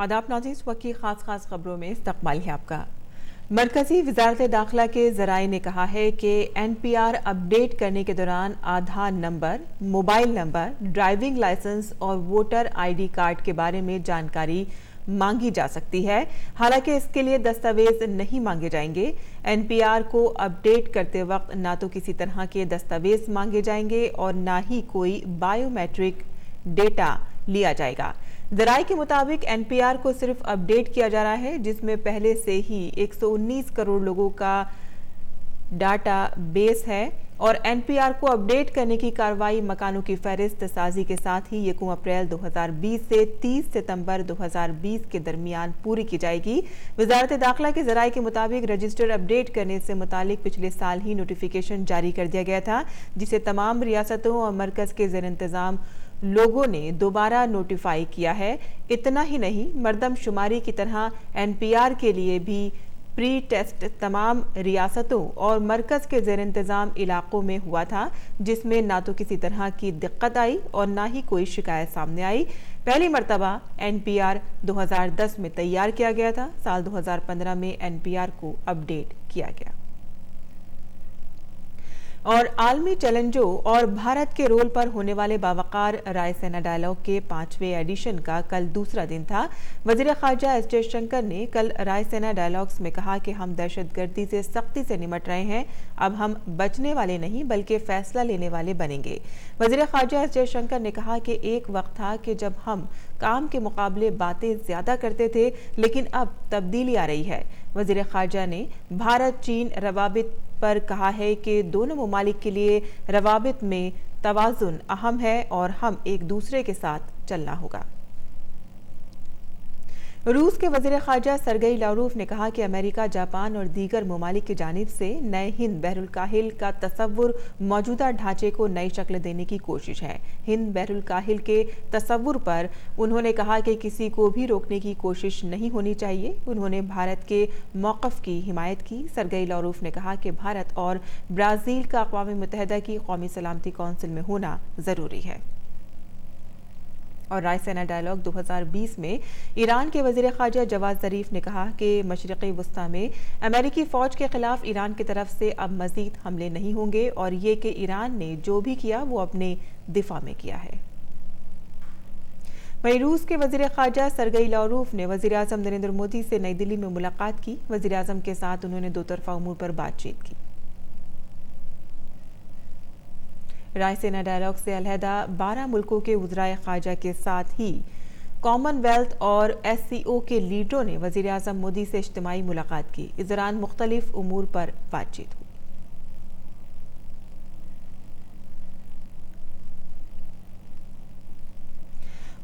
आदाब नाज़रीन, वक्त की खास खबरों में इस्तकबाल है आपका। मरकजी वजारत दाखिला के ज़राए ने कहा है कि NPR अपडेट करने के दौरान Aadhaar number, mobile number, driving licence और वोटर ID कार्ड के बारे में जानकारी मांगी जा सकती है। हालांकि इसके लिए दस्तावेज नहीं मांगे जाएंगे। NPR को अपडेट करते वक्त ना तो किसी तरह के दस्तावेज मांगे जाएंगे और ना ही कोई बायोमेट्रिक डेटा लिया जाएगा। ज़राए के मुताबिक NPR को सिर्फ अपडेट किया जा रहा है, जिसमें पहले से ही 119 करोड़ लोगों का डाटा बेस है और NPR को अपडेट करने की कार्रवाई मकानों की फहरिस्त साजी के साथ ही 1 अप्रैल 2020 से 30 सितंबर 2020 के दरमियान पूरी की जाएगी। वजारत दाखिला के ज़राए के मुताबिक रजिस्टर अपडेट करने से मुतालिक पिछले साल ही नोटिफिकेशन जारी कर दिया गया था, जिसे तमाम रियासतों और मरकज़ के ज़ेर इंतज़ाम लोगों ने दोबारा नोटिफाई किया है। इतना ही नहीं, मरदमशुमारी की तरह NPR के लिए भी प्री टेस्ट तमाम रियासतों और मरकज़ के ज़ेर इंतज़ाम इलाकों में हुआ था, जिसमें ना तो किसी तरह की दिक्कत आई और ना ही कोई शिकायत सामने आई। पहली मरतबा NPR 2010 में तैयार किया गया था। साल 2015 में NPR को अपडेट किया गया। और आलमी चैलेंजों और भारत के रोल पर होने वाले बावकार रायसीना डायलॉग के 5वें एडिशन का कल दूसरा दिन था। वज़ीर ख़ारजा एस जयशंकर ने कल रायसीना डायलॉग्स में कहा कि हम दहशतगर्दी से सख्ती से निमट रहे हैं। अब हम बचने वाले नहीं बल्कि फैसला लेने वाले बनेंगे। वज़ीर ख़ारजा एस जयशंकर ने कहा कि एक वक्त था कि जब हम काम के मुकाबले बातें ज़्यादा करते थे, लेकिन अब तब्दीली आ रही है। वज़ीर ख़ारजा ने भारत चीन रवाबित पर कहा है कि दोनों ममालिक के लिए रवाबित में तवाज़ुन अहम है और हम एक दूसरे के साथ चलना होगा। रूस के वज़ीर ख़ारजा सरगई लावरोव ने कहा कि अमेरिका, जापान और दीगर ममालिक की जानिब से नए हिंद बहरुल काहिल का तसव्वुर मौजूदा ढांचे को नई शक्ल देने की कोशिश है। हिंद बहरुल काहिल के तसव्वुर पर उन्होंने कहा कि किसी को भी रोकने की कोशिश नहीं होनी चाहिए। उन्होंने भारत के मौक़िफ़ की हिमायत की। सरगई लावरोव ने कहा कि भारत और ब्राज़ील का अक़वाम मुत्तहिदा की कौमी सलामती कौंसिल में होना ज़रूरी है। और रायसीना डायलॉग 2020 में ईरान के वज़ीर ख़ारजा जवाद ज़रीफ ने कहा कि मशरिक़ी वस्ता में अमेरिकी फ़ौज के ख़िलाफ़ ईरान की तरफ से अब मज़ीद हमले नहीं होंगे और ये कि ईरान ने जो भी किया वो अपने दिफा में किया है। वहीं रूस के वज़ीर ख़ारजा सरगई लावरोव ने वज़ीर आज़म नरेंद्र मोदी से नई दिल्ली में मुलाकात की। वज़ीर आज़म के साथ उन्होंने दो तरफ़ा उमूर पर बातचीत की। रायसीना डायलॉग से अलहदा 12 मुल्कों के वज़राए ख़ारजा के साथ ही कॉमनवेल्थ और SCO के लीडरों ने वज़ीर आज़म मोदी से इज्तिमाई मुलाकात की। इस दौरान मुख्तलिफ उमूर पर बातचीत हुई।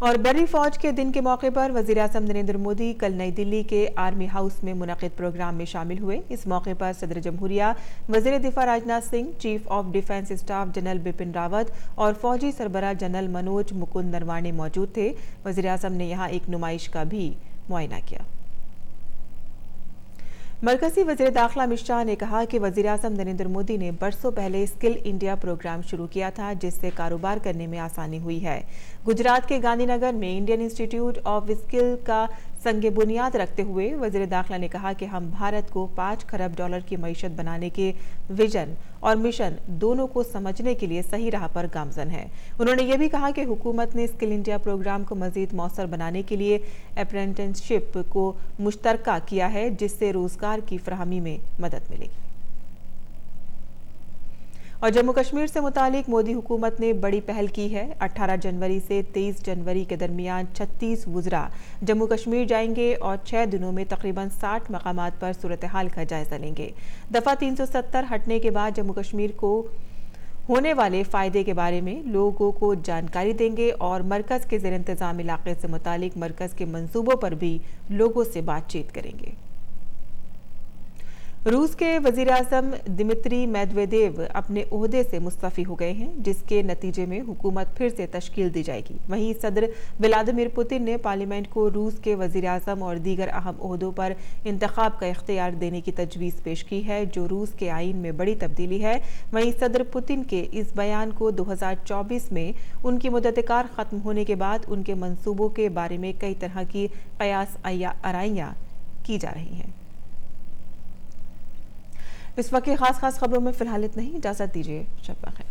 और बर्री फौज के दिन के मौके पर वज़ीर आज़म नरेंद्र मोदी कल नई दिल्ली के आर्मी हाउस में मुनक़िद प्रोग्राम में शामिल हुए। इस मौके पर सदर जमहूरिया, वज़ीर दिफा Rajnath Singh, chief of defence staff general Bipin Rawat और फौजी सरबराह जनरल मनोज मुकुंद नरवाणे मौजूद थे। वज़ीर आज़म ने यहाँ एक नुमाइश का भी मुआयना किया। मरकज़ी वज़ीर दाखिला अमित शाह ने कहा कि वज़ीर आज़म नरेंद्र मोदी ने बरसों पहले स्किल इंडिया प्रोग्राम शुरू किया था, जिससे कारोबार करने में आसानी हुई है। गुजरात के गांधीनगर में इंडियन इंस्टीट्यूट ऑफ स्किल का संग बुनियाद रखते हुए वज़ीर दाखिला ने कहा कि हम भारत को 5 खरब डॉलर की मईशत बनाने के विजन और मिशन दोनों को समझने के लिए सही राह पर गामजन है। उन्होंने ये भी कहा कि हुकूमत ने स्किल इंडिया प्रोग्राम को मज़ीद मौसर बनाने के लिए अप्रेंटिसशिप को मुश्तरका किया है, जिससे रोजगार की फराहमी में मदद मिलेगी। और जम्मू कश्मीर से मुतालिक मोदी हुकूमत ने बड़ी पहल की है। 18 जनवरी से 23 जनवरी के दरमियान 36 वुज़रा जम्मू कश्मीर जाएंगे और 6 दिनों में तकरीबन 60 मकामात पर सूरत हाल का जायजा लेंगे। दफ़ा 370 हटने के बाद जम्मू कश्मीर को होने वाले फ़ायदे के बारे में लोगों को जानकारी देंगे और मरकज़ के ज़ेर इंतज़ाम इलाके से मुतालिक मरकज़ के मंसूबों पर भी लोगों से बातचीत करेंगे। रूस के वज़ीर-ए-आज़म दिमित्री मेदवेदेव अपने ओहदे से मुस्तफ़ी हो गए हैं, जिसके नतीजे में हुकूमत फिर से तश्कील दी जाएगी। वहीं सदर व्लादिमीर पुतिन ने पार्लियामेंट को रूस के वज़ीर-ए-आज़म और दीगर अहम ओहदों पर इंतखाब का इख्तियार देने की तजवीज़ पेश की है, जो रूस के आईन में बड़ी तब्दीली है। वहीं सदर पुतिन के इस बयान को 2024 में उनकी मुद्दत-ए-कार ख़त्म होने के बाद उनके मंसूबों के बारे में कई तरह की क़यास आराइयाँ की जा रही हैं। इस वक्त की खास खबरों में फिलहाल इतना ही। इजाजत दीजिए, शब बखैर।